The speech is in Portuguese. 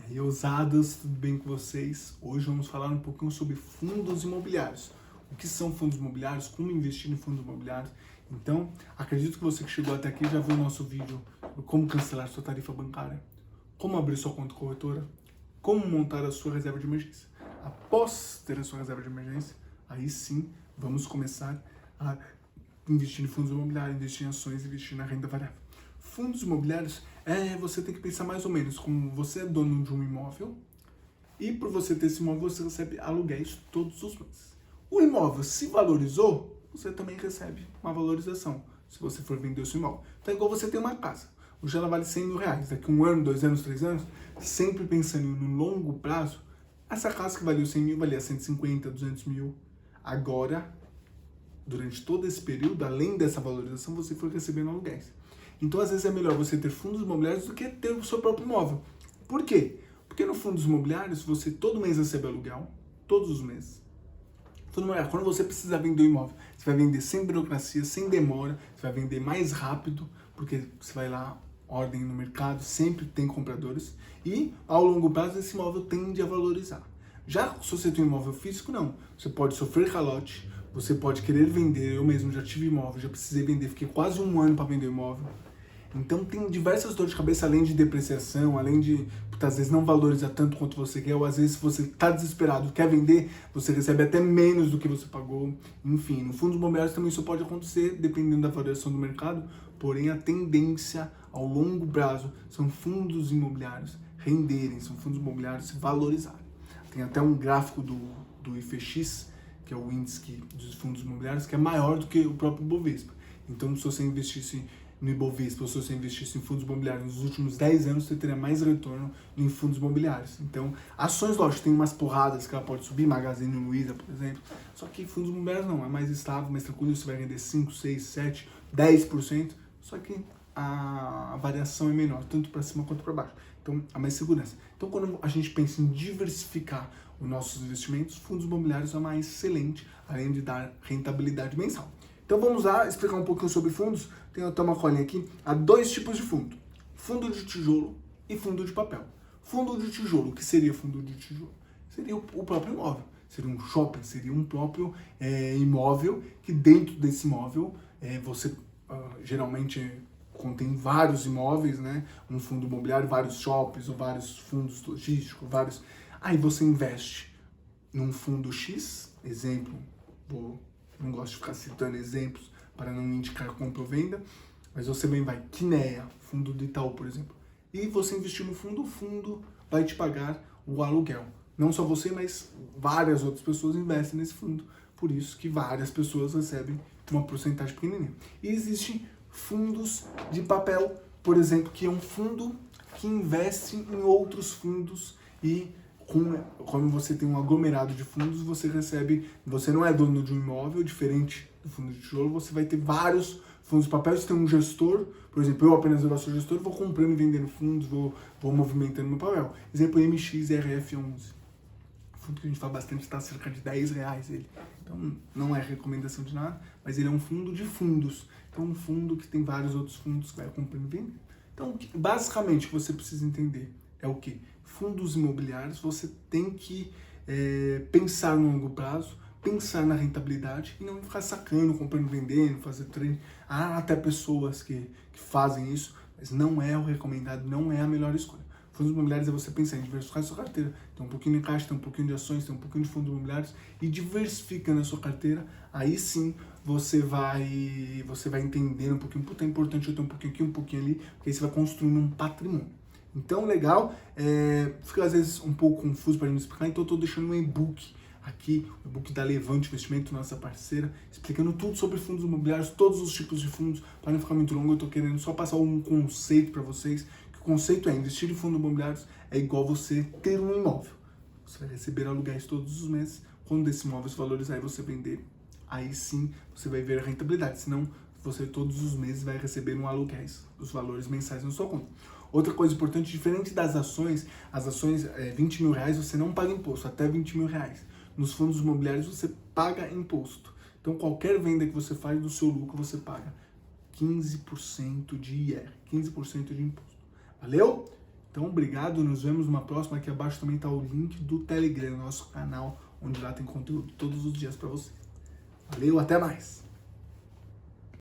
E aí, ousadas, tudo bem com vocês? Hoje vamos falar um pouquinho sobre fundos imobiliários. O que são fundos imobiliários, como investir em fundos imobiliários. Então, acredito que você que chegou até aqui já viu o nosso vídeo do como cancelar sua tarifa bancária, como abrir sua conta corretora, como montar a sua reserva de emergência. Após ter a sua reserva de emergência, aí sim vamos começar a investir em fundos imobiliários, investir em ações, investir na renda variável. Fundos imobiliários, você tem que pensar mais ou menos como você é dono de um imóvel e por você ter esse imóvel você recebe aluguéis todos os meses. O imóvel se valorizou, você também recebe uma valorização se você for vender o seu imóvel. Então é igual você ter uma casa. Hoje ela vale 100 mil reais. Daqui 1 ano, 2 anos, 3 anos, sempre pensando no longo prazo, essa casa que valia 100 mil valia 150, 200 mil. Agora, durante todo esse período, além dessa valorização, você foi recebendo aluguéis. Então, às vezes, é melhor você ter fundos imobiliários do que ter o seu próprio imóvel. Por quê? Porque no fundos imobiliários, você todo mês recebe aluguel, todos os meses. Quando você precisa vender o imóvel, você vai vender sem burocracia, sem demora, você vai vender mais rápido, porque você vai lá, ordem no mercado, sempre tem compradores, e ao longo prazo esse imóvel tende a valorizar. Já se você tem um imóvel físico, não. Você pode sofrer calote, você pode querer vender, eu mesmo já tive imóvel, já precisei vender, fiquei quase 1 ano para vender o imóvel. Então tem diversas dores de cabeça, além de depreciação, além de, às vezes, não valoriza tanto quanto você quer, ou às vezes, se você está desesperado, quer vender, você recebe até menos do que você pagou. Enfim, no fundos imobiliários também isso pode acontecer, dependendo da variação do mercado, porém a tendência ao longo prazo são fundos imobiliários renderem, são fundos imobiliários se valorizarem. Tem até um gráfico do IFX, que é o índice dos fundos imobiliários, que é maior do que o próprio Bovespa. Então, se você investisse no Ibovespa, ou se você investisse em fundos imobiliários nos últimos 10 anos, você teria mais retorno em fundos imobiliários. Então, ações, lógico, tem umas porradas que ela pode subir, Magazine Luiza, por exemplo, só que fundos imobiliários não, é mais estável, mais tranquilo, você vai render 5, 6, 7, 10%, só que a variação é menor, tanto para cima quanto para baixo. Então, há mais segurança. Então, quando a gente pensa em diversificar os nossos investimentos, fundos imobiliários é uma excelente, além de dar rentabilidade mensal. Então vamos lá explicar um pouquinho sobre fundos. Tem até uma colinha aqui. Há 2 tipos de fundo. Fundo de tijolo e fundo de papel. Fundo de tijolo, o que seria fundo de tijolo? Seria o próprio imóvel. Seria um shopping, seria um próprio imóvel, que dentro desse imóvel você geralmente contém vários imóveis, né? Um fundo imobiliário, vários shoppings ou vários fundos logísticos, vários. Aí você investe num fundo X, exemplo, não gosto de ficar citando exemplos para não indicar compra ou venda, mas você bem vai, Kinea, fundo do Itaú, por exemplo, e você investir no fundo, o fundo vai te pagar o aluguel. Não só você, mas várias outras pessoas investem nesse fundo, por isso que várias pessoas recebem uma porcentagem pequenininha. E existem fundos de papel, por exemplo, que é um fundo que investe em outros fundos e como você tem um aglomerado de fundos, você não é dono de um imóvel, diferente do fundo de tijolo, você vai ter vários fundos de papel, você tem um gestor, por exemplo, eu apenas sou gestor, vou comprando e vendendo fundos, vou movimentando meu papel. Exemplo, MXRF11. Fundo que a gente fala bastante, está cerca de R$10 ele. Então, não é recomendação de nada, mas ele é um fundo de fundos. Então, um fundo que tem vários outros fundos que vai comprando e vendendo. Então, basicamente, o que você precisa entender é o quê? Fundos imobiliários, você tem que pensar no longo prazo, pensar na rentabilidade e não ficar sacando, comprando, vendendo, fazer trade. Há até pessoas que fazem isso, mas não é o recomendado, não é a melhor escolha. Fundos imobiliários é você pensar em diversificar a sua carteira. Tem um pouquinho de caixa, tem um pouquinho de ações, tem um pouquinho de fundos imobiliários e diversificando a sua carteira, aí sim você vai entendendo um pouquinho, puta, é importante eu ter um pouquinho aqui, um pouquinho ali, porque aí você vai construindo um patrimônio. Então, legal, fica às vezes um pouco confuso para a gente explicar, então eu estou deixando um e-book aqui, o e-book da Levante Investimento, nossa parceira, explicando tudo sobre fundos imobiliários, todos os tipos de fundos, para não ficar muito longo, eu estou querendo só passar um conceito para vocês, que o conceito é, investir em fundos imobiliários é igual você ter um imóvel. Você vai receber aluguéis todos os meses, quando esse imóvel se valorizar e você vender, aí sim você vai ver a rentabilidade, senão você todos os meses vai receber um aluguéis, os valores mensais na sua conta. Outra coisa importante, diferente das ações, as ações, 20 mil reais você não paga imposto, até 20 mil reais. Nos fundos imobiliários você paga imposto. Então qualquer venda que você faz do seu lucro você paga 15% de IR, 15% de imposto. Valeu? Então, obrigado, nos vemos numa próxima. Aqui abaixo também está o link do Telegram, nosso canal, onde lá tem conteúdo todos os dias para você. Valeu, até mais!